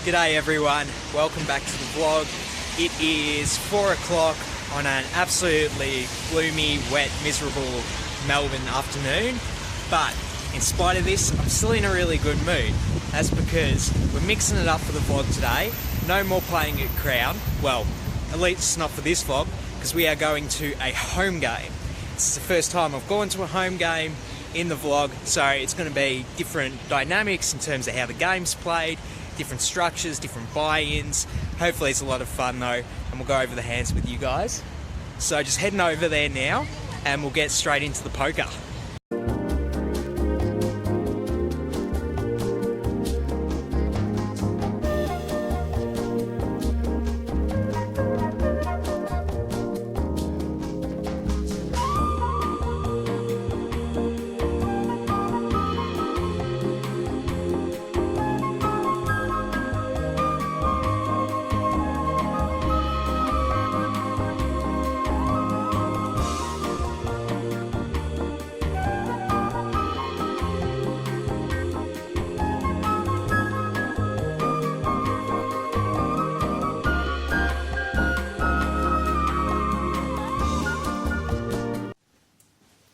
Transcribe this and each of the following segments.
G'day everyone, welcome back to the vlog. It is 4 o'clock on an absolutely gloomy, wet, miserable Melbourne afternoon, but in spite of this, I'm still in a really good mood. That's because we're mixing it up for the vlog today. No more playing at Crown, well, at least not for this vlog, because we are going to a home game. This is the first time I've gone to a home game in the vlog, so it's going to be different dynamics in terms of how the game's played, different structures, different buy-ins. Hopefully it's a lot of fun though, and we'll go over the hands with you guys. So just heading over there now, and we'll get straight into the poker.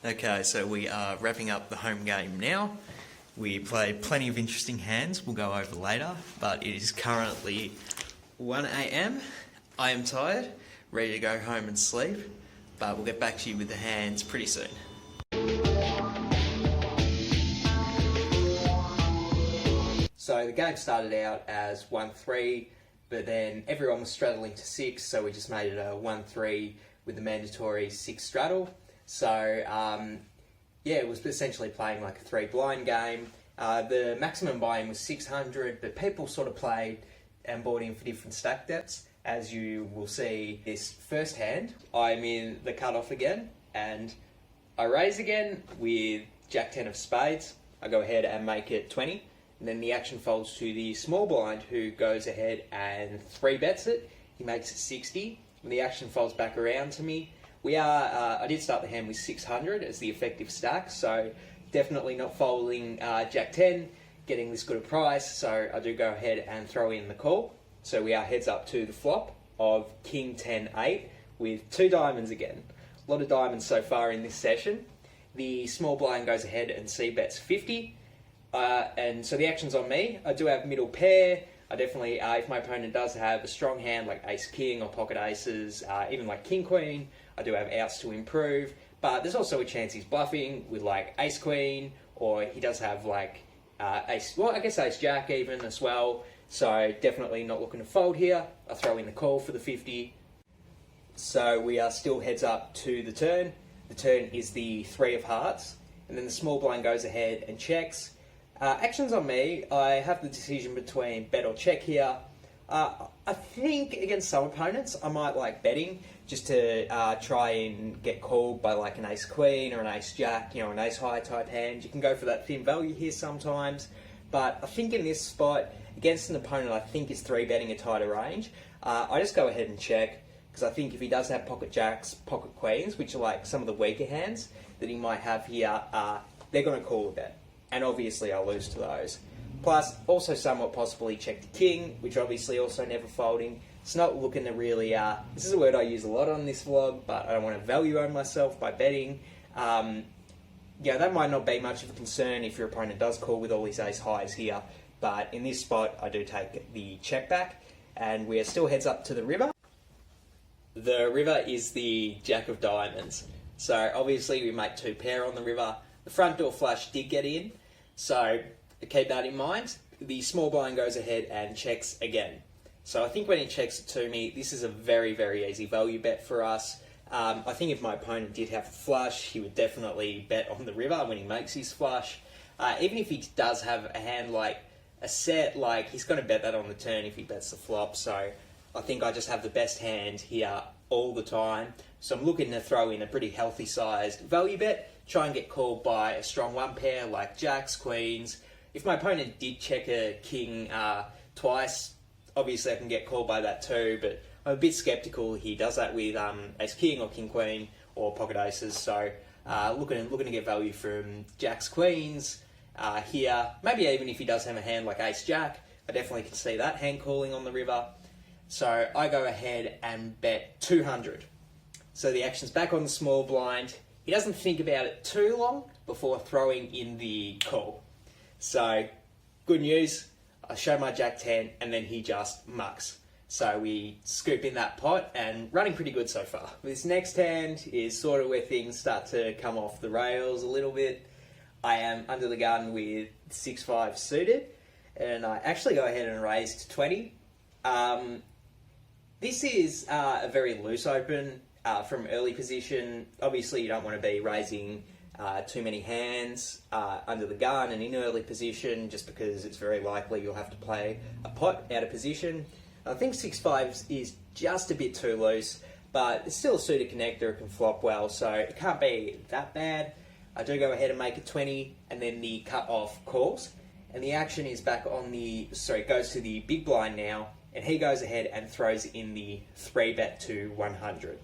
Okay, so we are wrapping up the home game now. We played plenty of interesting hands, we'll go over later, but it is currently 1 AM. I am tired, ready to go home and sleep, but we'll get back to you with the hands pretty soon. So the game started out as 1-3, but then everyone was straddling to 6, so we just made it a 1-3 with the mandatory 6 straddle. So, yeah, it was essentially playing like a 3 blind game. The maximum buy-in was 600, but people sort of played and bought in for different stack depths. As you will see this first hand, I'm in the cutoff again, and I raise again with Jack 10 of spades. I go ahead and make it 20, and then the action folds to the small blind, who goes ahead and 3-bets it. He makes it 60, and the action folds back around to me. I did start the hand with 600 as the effective stack, so definitely not folding Jack 10, getting this good a price, so I do go ahead and throw in the call. So we are heads up to the flop of King 10-8 with 2 diamonds again. A lot of diamonds so far in this session. The small blind goes ahead and c-bets 50, and so the action's on me. I do have middle pair. I definitely, if my opponent does have a strong hand like ace-king or pocket aces, even like king-queen, I do have outs to improve, but there's also a chance he's bluffing with like ace-queen, or he does have like ace-jack even as well, so definitely not looking to fold here. I throw in the call for the 50. So we are still heads up to the turn. The turn is the 3 of hearts, and then the small blind goes ahead and checks. Actions on me, I have the decision between bet or check here. I think against some opponents I might like betting just to try and get called by like an ace-queen or an ace-jack, you know, an ace-high type hand. You can go for that thin value here sometimes, but I think in this spot, against an opponent I think is 3-betting a tighter range, I just go ahead and check, because I think if he does have pocket jacks, pocket queens, which are like some of the weaker hands that he might have here, they're going to call a bet, and obviously I'll lose to those. Plus, also somewhat possibly check the king, which obviously also never folding. It's not looking to really, this is a word I use a lot on this vlog, but I don't want to value own myself by betting. Yeah, that might not be much of a concern if your opponent does call with all his ace highs here, but in this spot I do take the check back, and we are still heads up to the river. The river is the Jack of diamonds, so obviously we make 2 pair on the river. The front door flush did get in, so keep that in mind. The small blind goes ahead and checks again. So I think when he checks it to me, this is a very, very easy value bet for us. I think if my opponent did have a flush, he would definitely bet on the river when he makes his flush. Even if he does have a hand like a set, like he's going to bet that on the turn if he bets the flop. So I think I just have the best hand here all the time. So I'm looking to throw in a pretty healthy sized value bet, try and get called by a strong 1 pair like jacks, queens. If my opponent did check a king twice, obviously I can get called by that too, but I'm a bit sceptical he does that with ace-king or king-queen or pocket aces, so looking to get value from jacks, queens here. Maybe even if he does have a hand like ace-jack, I definitely can see that hand calling on the river. So I go ahead and bet 200. So the action's back on the small blind. He doesn't think about it too long before throwing in the call. So good news, I show my Jack 10 and then he just mucks. So we scoop in that pot and running pretty good so far. This next hand is sort of where things start to come off the rails a little bit. I am under the gun with 6-5 suited and I actually go ahead and raise to 20. This is a very loose open from early position. Obviously you don't want to be raising too many hands under the gun and in early position, just because it's very likely you'll have to play a pot out of position. I think 6-5 is just a bit too loose, but it's still a suited connector, it can flop well, so it can't be that bad. I do go ahead and make it 20, and then the cut off calls, and the action is back on the, goes to the big blind now, and he goes ahead and throws in the 3-bet to 100.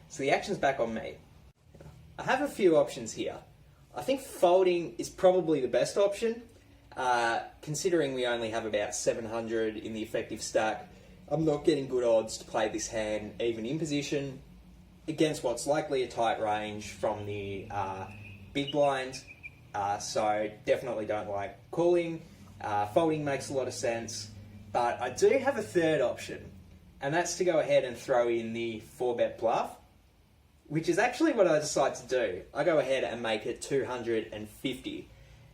So the action's back on me. I have a few options here. I think folding is probably the best option, considering we only have about 700 in the effective stack. I'm not getting good odds to play this hand even in position against what's likely a tight range from the big blind. So definitely don't like calling. Folding makes a lot of sense, but I do have a third option, and that's to go ahead and throw in the 4-bet bluff, which is actually what I decide to do. I go ahead and make it 250.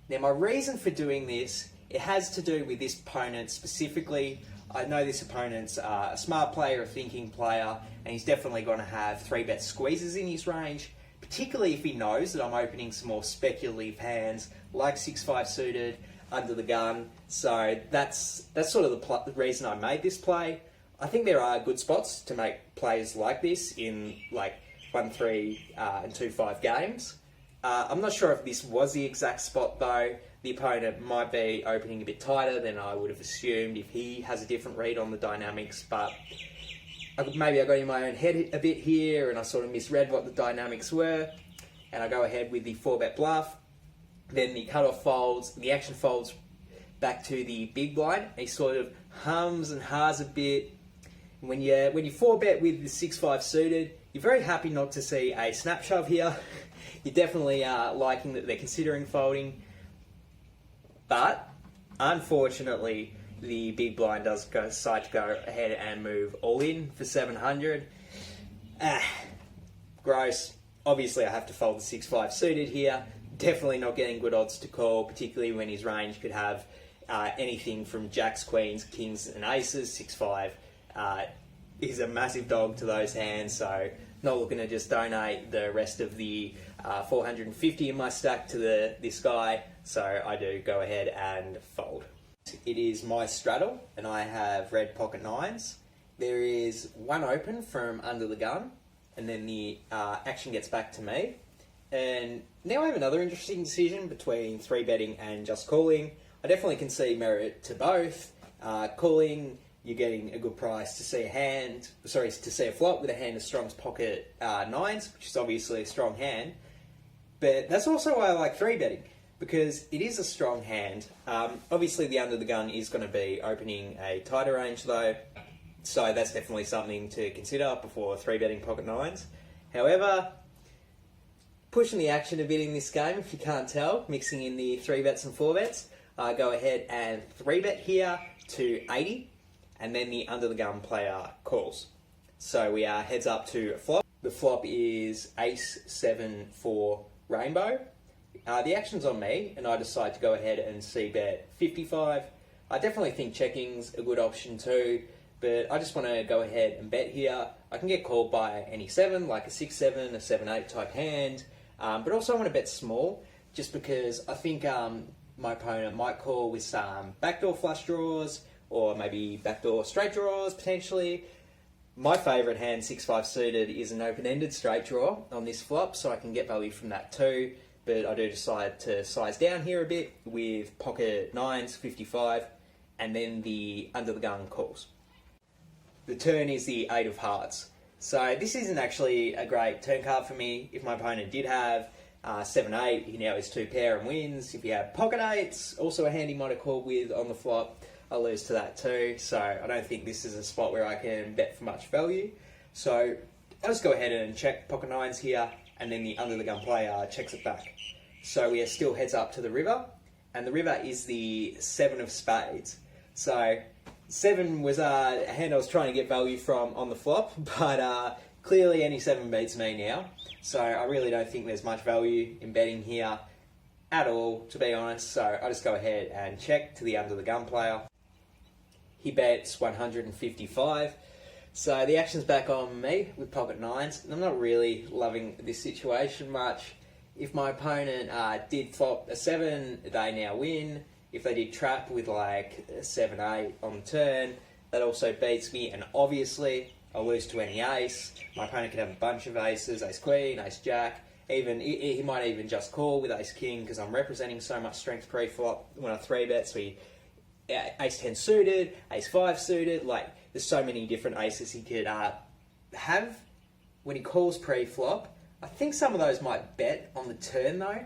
Now my reason for doing this, it has to do with this opponent specifically. I know this opponent's a smart player, a thinking player, and he's definitely going to have 3-bet squeezes in his range, particularly if he knows that I'm opening some more speculative hands like 6-5 suited under the gun. So that's sort of the reason I made this play. I think there are good spots to make plays like this in like 1-3 and 2-5 games. I'm not sure if this was the exact spot though. The opponent might be opening a bit tighter than I would have assumed if he has a different read on the dynamics, but maybe I got in my own head a bit here and I sort of misread what the dynamics were, and I go ahead with the 4-bet bluff. Then the cutoff folds, the action folds back to the big blind. He sort of hums and ha's a bit. When you 4-bet with the 6-5 suited, you're very happy not to see a snap shove here. You're definitely liking that they're considering folding. But unfortunately, the big blind does decide to go ahead and move all in for 700. Gross. Obviously, I have to fold the 6-5 suited here. Definitely not getting good odds to call, particularly when his range could have anything from jacks, queens, kings, and aces. 6-5 is a massive dog to those hands, so not looking to just donate the rest of the 450 in my stack to this guy, so I do go ahead and fold. It is my straddle, and I have red pocket nines. There is one open from under the gun, and then the action gets back to me. And now I have another interesting decision between 3-betting and just calling. I definitely can see merit to both. Calling, you're getting a good price to see a flop with a hand as strong as pocket nines, which is obviously a strong hand. But that's also why I like 3-betting, because it is a strong hand. Obviously the under the gun is going to be opening a tighter range though, so that's definitely something to consider before 3-betting pocket nines. However, pushing the action a bit in this game, if you can't tell, mixing in the 3-bets and 4-bets, go ahead and 3-bet here to 80, and then the under the gun player calls. So we are heads up to a flop. The flop is ace 7 for rainbow. The action's on me, and I decide to go ahead and c-bet 55. I definitely think checking's a good option too, but I just want to go ahead and bet here. I can get called by any 7, like a 6-7, a 7-8 type hand, but also I want to bet small, just because I think my opponent might call with some backdoor flush draws, or maybe backdoor straight draws potentially. My favourite hand, 6-5 suited, is an open-ended straight draw on this flop, so I can get value from that too. But I do decide to size down here a bit with pocket nines, 55, and then the under the gun calls. The turn is the 8 of hearts. So this isn't actually a great turn card for me. If my opponent did have 7-8, he now has 2 pair and wins. If you have pocket 8s, also a hand he might have called with on the flop. I lose to that too. So I don't think this is a spot where I can bet for much value. So I'll just go ahead and check pocket nines here, and then the under the gun player checks it back. So we are still heads up to the river, and the river is the 7 of spades. So 7 was a hand I was trying to get value from on the flop, but clearly any 7 beats me now. So I really don't think there's much value in betting here at all, to be honest. So I just go ahead and check to the under the gun player. He bets 155. So the action's back on me with pocket nines, and I'm not really loving this situation much. If my opponent did flop a 7, they now win. If they did trap with like a 7-8 on the turn, that also beats me, and obviously I'll lose to any ace. My opponent could have a bunch of aces, ace queen, ace jack. Even he might even just call with ace king, because I'm representing so much strength pre-flop when I 3-bet. So ace 10 suited, ace 5 suited, like there's so many different aces he could have when he calls pre-flop. I think some of those might bet on the turn though,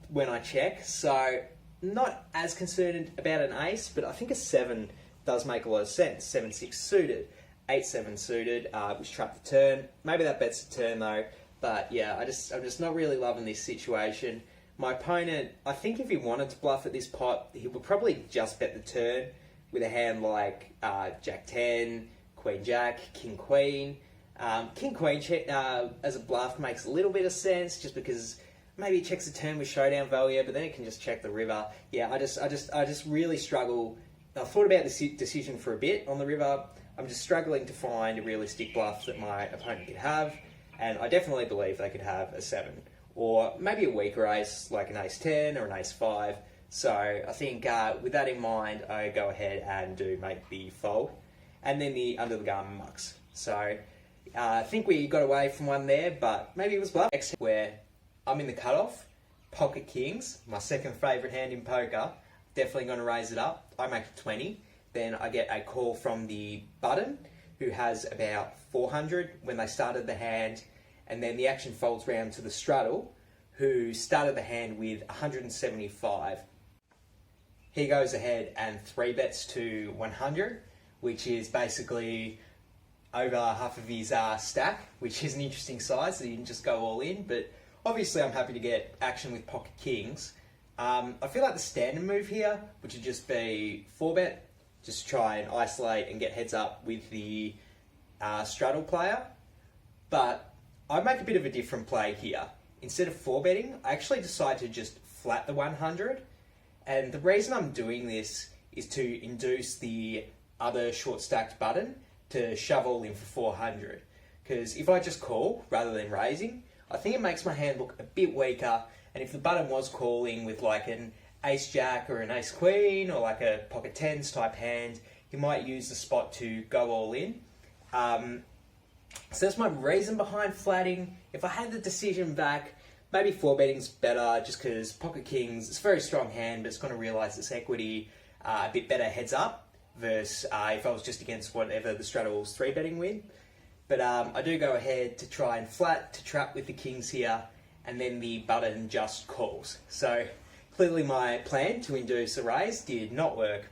when I check. So not as concerned about an ace, but I think a 7 does make a lot of sense. 7-6 suited, 8-7 suited, which trap the turn. Maybe that bets the turn though. But yeah, I'm just not really loving this situation. My opponent, I think if he wanted to bluff at this pot, he would probably just bet the turn with a hand like Jack 10, Queen Jack, King Queen. King Queen as a bluff makes a little bit of sense, just because maybe it checks the turn with showdown value, but then it can just check the river. Yeah, I just really struggle. I thought about this decision for a bit on the river. I'm just struggling to find a realistic bluff that my opponent could have, and I definitely believe they could have a 7, or maybe a weaker ace like an ace 10 or an ace 5. So I think with that in mind, I go ahead and do make the fold, and then the under the gun mucks. So I think we got away from one there, but maybe it was bluff. Next, where I'm in the cutoff, pocket kings, my second favourite hand in poker, definitely going to raise it up. I make it 20. Then I get a call from the button, who has about 400 when they started the hand, and then the action folds round to the straddle, who started the hand with 175. He goes ahead and 3-bets to 100, which is basically over half of his stack, which is an interesting size, so he didn't just go all in. But obviously I'm happy to get action with pocket kings. I feel like the standard move here, which would just be 4-bet, just try and isolate and get heads up with the straddle player. But I make a bit of a different play here. Instead of 4-betting, I actually decide to just flat the 100. And the reason I'm doing this is to induce the other short stacked button to shove all in for 400. Because if I just call rather than raising, I think it makes my hand look a bit weaker. And if the button was calling with like an ace jack or an ace queen or like a pocket tens type hand, he might use the spot to go all in. So that's my reason behind flatting. If I had the decision back, maybe 4-betting's better, just because pocket kings, it's a very strong hand, but it's going to realise its equity a bit better heads up versus if I was just against whatever the straddle's 3-betting with. But I do go ahead to try and flat to trap with the kings here, and then the button just calls. So clearly my plan to induce a raise did not work.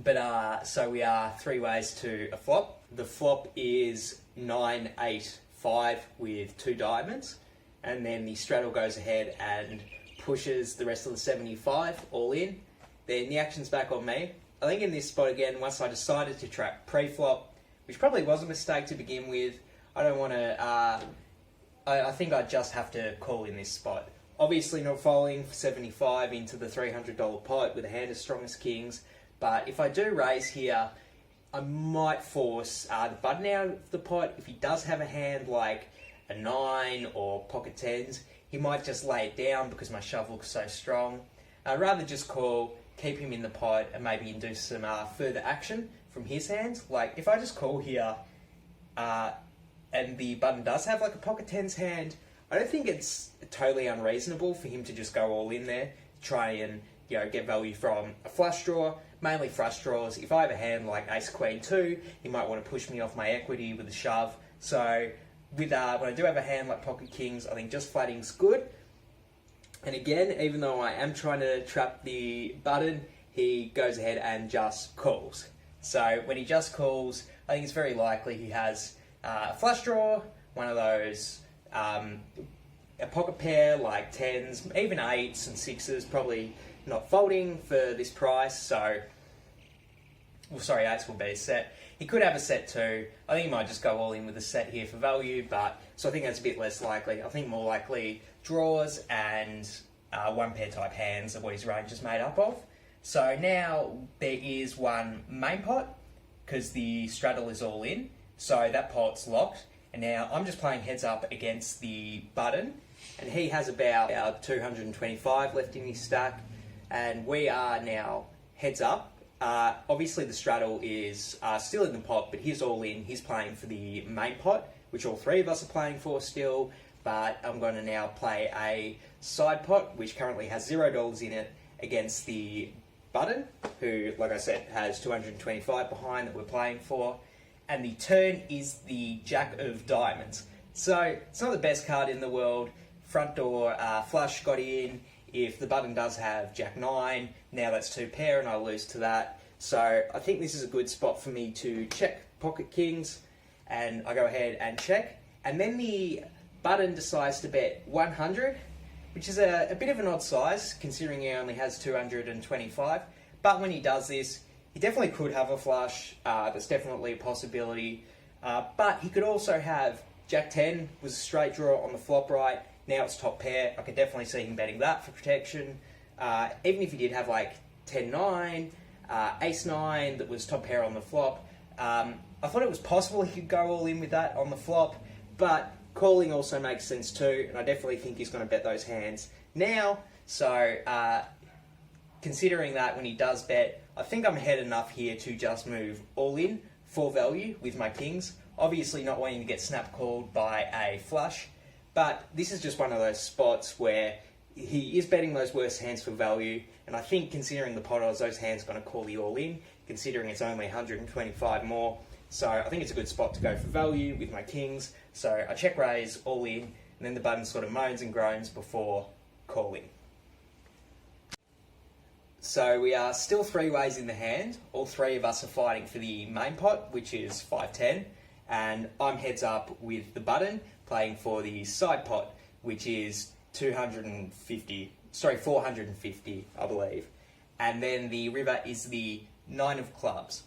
But so we are 3 ways to a flop. The flop is 9-8-5 with 2 diamonds, and then the straddle goes ahead and pushes the rest of the 75 all in. Then the action's back on me. I think in this spot again, once I decided to trap pre-flop, which probably was a mistake to begin with, I don't want to, I think I just have to call in this spot. Obviously not falling for 75 into the $300 pot with a hand as strong as kings, but if I do raise here, I might force the button out of the pot. If he does have a hand like a 9 or pocket 10s, he might just lay it down because my shove looks so strong. I'd rather just call, keep him in the pot, and maybe induce some further action from his hand. Like if I just call here and the button does have like a pocket 10s hand, I don't think it's totally unreasonable for him to just go all in there, try and get value from a flush draw, mainly flush draws. If I have a hand like ace queen 2, he might want to push me off my equity with a shove. So with when I do have a hand like pocket kings, I think just flatting's good. And again, even though I am trying to trap the button, he goes ahead and just calls. So when he just calls, I think it's very likely he has a flush draw, one of those, a pocket pair like 10s, even 8s and 6s, probably not folding for this price. So, well, sorry, 8s will be a set. He could have a set too. I think he might just go all in with a set here for value, but so I think that's a bit less likely. I think more likely draws and one pair type hands are what his range is made up of. So now there is one main pot because the straddle is all in. So that pot's locked. And now I'm just playing heads up against the button. And he has about 225 left in his stack. And we are now heads up. Obviously the straddle is still in the pot, but he's all in. He's playing for the main pot, which all three of us are playing for still. But I'm going to now play a side pot, which currently has $0 in it, against the button, who, like I said, has 225 behind that we're playing for. And the turn is the Jack of Diamonds. So it's not the best card in the world. Front door flush got in. If the button does have Jack 9, now that's 2 pair and I lose to that. So I think this is a good spot for me to check pocket kings, and I go ahead and check. And then the button decides to bet 100, which is a bit of an odd size considering he only has 225. But when he does this, he definitely could have a flush. That's definitely a possibility. But he could also have Jack 10 was a straight draw on the flop right. Now it's top pair. I could definitely see him betting that for protection. Even if he did have like 10-9, Ace-9 that was top pair on the flop. I thought it was possible he could go all in with that on the flop, but calling also makes sense too, and I definitely think he's going to bet those hands now. So considering that when he does bet, I think I'm ahead enough here to just move all in for value with my kings. Obviously not wanting to get snap called by a flush, but this is just one of those spots where he is betting those worst hands for value, and I think considering the pot odds, those hands are going to call the all in, considering it's only 125 more. So I think it's a good spot to go for value with my kings. So I check raise, all in, and then the button sort of moans and groans before calling. So we are still 3 ways in the hand. All 3 of us are fighting for the main pot, which is 510, and I'm heads up with the button, playing for the side pot, which is 450, I believe. And then the river is the 9 of clubs.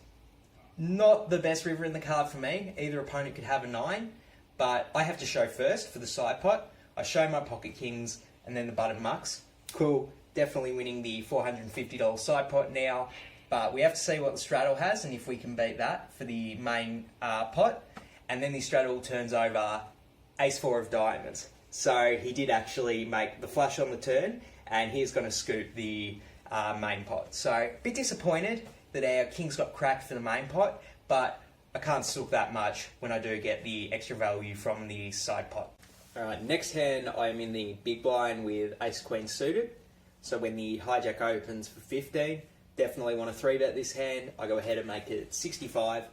Not the best river in the card for me. Either opponent could have a 9, but I have to show first for the side pot. I show my pocket kings, and then the button mucks. Cool, definitely winning the $450 side pot now, but we have to see what the straddle has and if we can beat that for the main pot. And then the straddle turns over Ace-4 of diamonds. So he did actually make the flush on the turn, and he's going to scoop the main pot. So a bit disappointed that our kings got cracked for the main pot, but I can't sook that much when I do get the extra value from the side pot. Alright, next hand I am in the big blind with Ace-Queen suited. So when the hijack opens for 15, definitely want to 3-bet this hand. I go ahead and make it 65,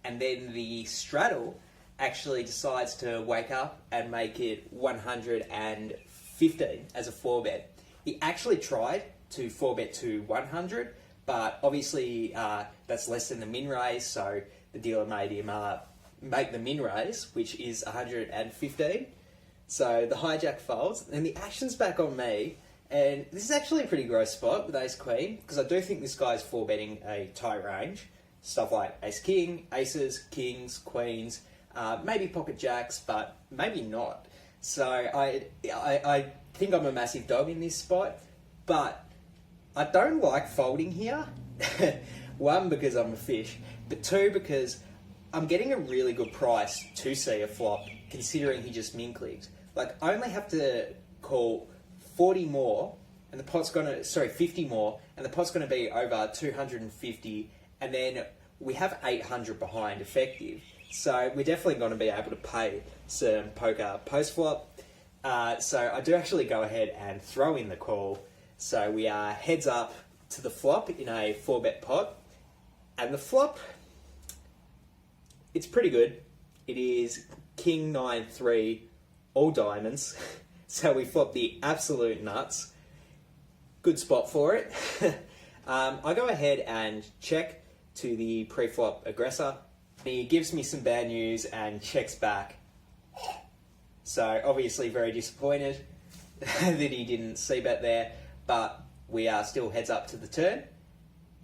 and then the straddle actually decides to wake up and make it 115 as a 4-bet. He actually tried to 4-bet to 100, but obviously that's less than the min raise, so the dealer made him make the min raise, which is 115. So the hijack folds, and the action's back on me, and this is actually a pretty gross spot with Ace-Queen, because I do think this guy's 4-betting a tight range. Stuff like Ace-King, Aces, Kings, Queens, maybe pocket jacks, but maybe not. So I think I'm a massive dog in this spot, but I don't like folding here. 1, because I'm a fish, but 2, because I'm getting a really good price to see a flop, considering he just min clicks. Like, I only have to call 40 more, and the pot's gonna, 50 more, and the pot's gonna be over 250, and then we have 800 behind effective. So we're definitely going to be able to pay some poker post-flop. So I do actually go ahead and throw in the call. So we are heads up to the flop in a 4-bet pot. And the flop, it's pretty good. It is King 9-3, all diamonds. So we flop the absolute nuts. Good spot for it. I go ahead and check to the pre-flop aggressor. He gives me some bad news and checks back. So obviously very disappointed that he didn't c-bet there, but we are still heads up to the turn.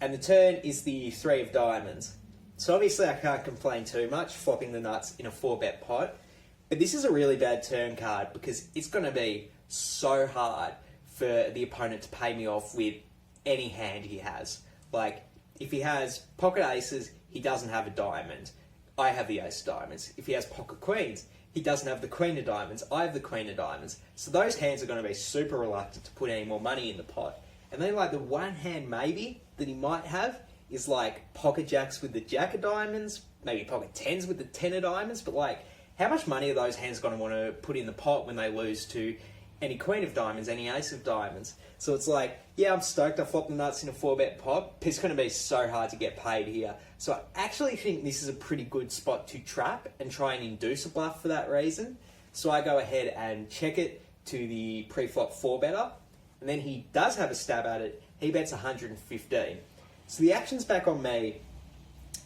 And the turn is the 3 of diamonds. So obviously I can't complain too much, flopping the nuts in a 4-bet pot. But this is a really bad turn card because it's going to be so hard for the opponent to pay me off with any hand he has. Like, if he has pocket aces, he doesn't have a diamond. I have the ace of diamonds. If he has pocket queens, he doesn't have the queen of diamonds. I have the queen of diamonds. So those hands are going to be super reluctant to put any more money in the pot. And then like the one hand maybe that he might have is like pocket jacks with the jack of diamonds, maybe pocket tens with the 10 of diamonds, but like how much money are those hands going to want to put in the pot when they lose to any queen of diamonds, any ace of diamonds? So it's like, yeah, I'm stoked I flopped the nuts in a 4-bet pot, but it's going to be so hard to get paid here. So I actually think this is a pretty good spot to trap and try and induce a bluff for that reason. So I go ahead and check it to the pre-flop 4-better, and then he does have a stab at it. He bets 115. So the action's back on me,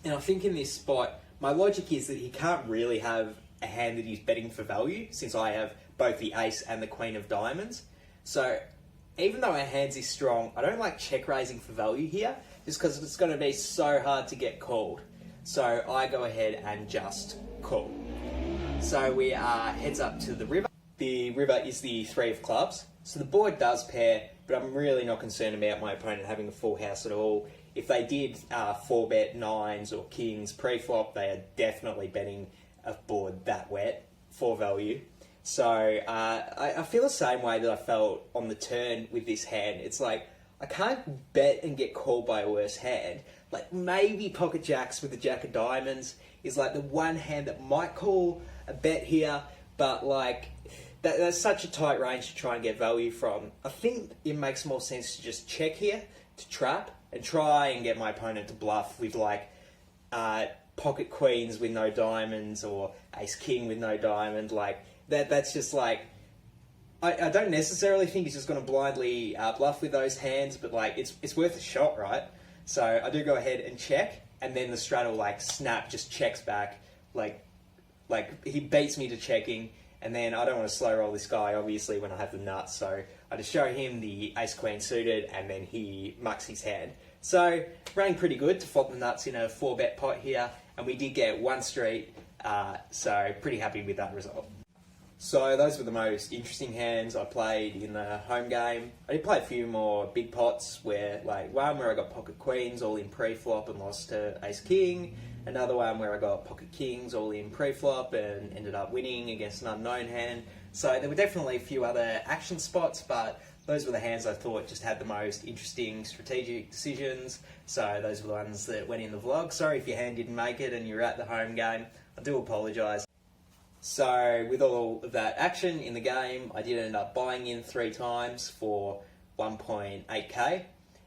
and I think in this spot, my logic is that he can't really have a hand that he's betting for value, since I have both the ace and the queen of diamonds. So even though our hands is strong, I don't like check raising for value here, just because it's going to be so hard to get called. So I go ahead and just call. So we are heads up to the river. The river is the 3 of clubs. So the board does pair, but I'm really not concerned about my opponent having a full house at all. If they did 4-bet nines or kings pre-flop, they are definitely betting a board that wet for value. So I feel the same way that I felt on the turn with this hand. It's like, I can't bet and get called by a worse hand. Like maybe pocket jacks with the jack of diamonds is like the one hand that might call a bet here, but like that's such a tight range to try and get value from. I think it makes more sense to just check here, to trap, and try and get my opponent to bluff with like pocket queens with no diamonds or ace king with no diamond. Like that's just like, I don't necessarily think he's just going to blindly bluff with those hands, but like it's worth a shot, right? So I do go ahead and check, and then the straddle like snap just checks back, like he beats me to checking, and then I don't want to slow roll this guy obviously when I have the nuts, so I just show him the ace queen suited, and then he mucks his hand. So running pretty good to flop the nuts in a 4-bet pot here, and we did get 1 street, so pretty happy with that result. So those were the most interesting hands I played in the home game. I did play a few more big pots where, like one where I got pocket queens all in pre-flop and lost to ace king. Another one where I got pocket kings all in pre-flop and ended up winning against an unknown hand. So there were definitely a few other action spots, but those were the hands I thought just had the most interesting strategic decisions. So those were the ones that went in the vlog. Sorry if your hand didn't make it and you're at the home game. I do apologise. So with all of that action in the game, I did end up buying in 3 times for 1.8k,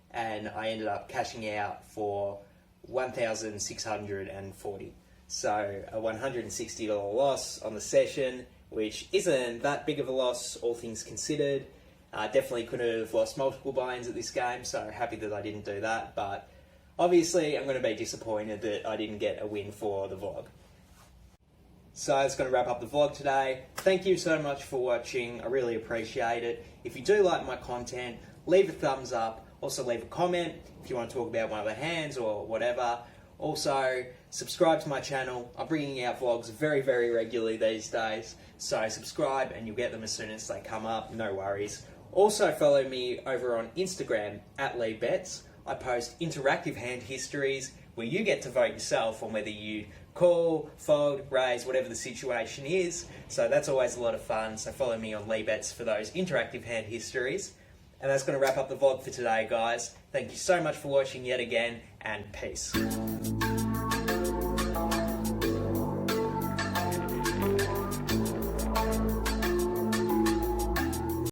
and I ended up cashing out for 1,640. So a $160 loss on the session, which isn't that big of a loss, all things considered. Definitely could have lost multiple buy-ins at this game, so happy that I didn't do that, but obviously I'm going to be disappointed that I didn't get a win for the vlog. So that's going to wrap up the vlog today. Thank you so much for watching. I really appreciate it. If you do like my content, leave a thumbs up. Also leave a comment if you want to talk about one of the hands or whatever. Also, subscribe to my channel. I'm bringing out vlogs very, very regularly these days. So subscribe and you'll get them as soon as they come up. No worries. Also follow me over on Instagram @LeeBets. I post interactive hand histories where you get to vote yourself on whether you call, fold, raise, whatever the situation is. So that's always a lot of fun. So follow me on LeeBets for those interactive hand histories. And that's going to wrap up the vlog for today, guys. Thank you so much for watching yet again, and peace.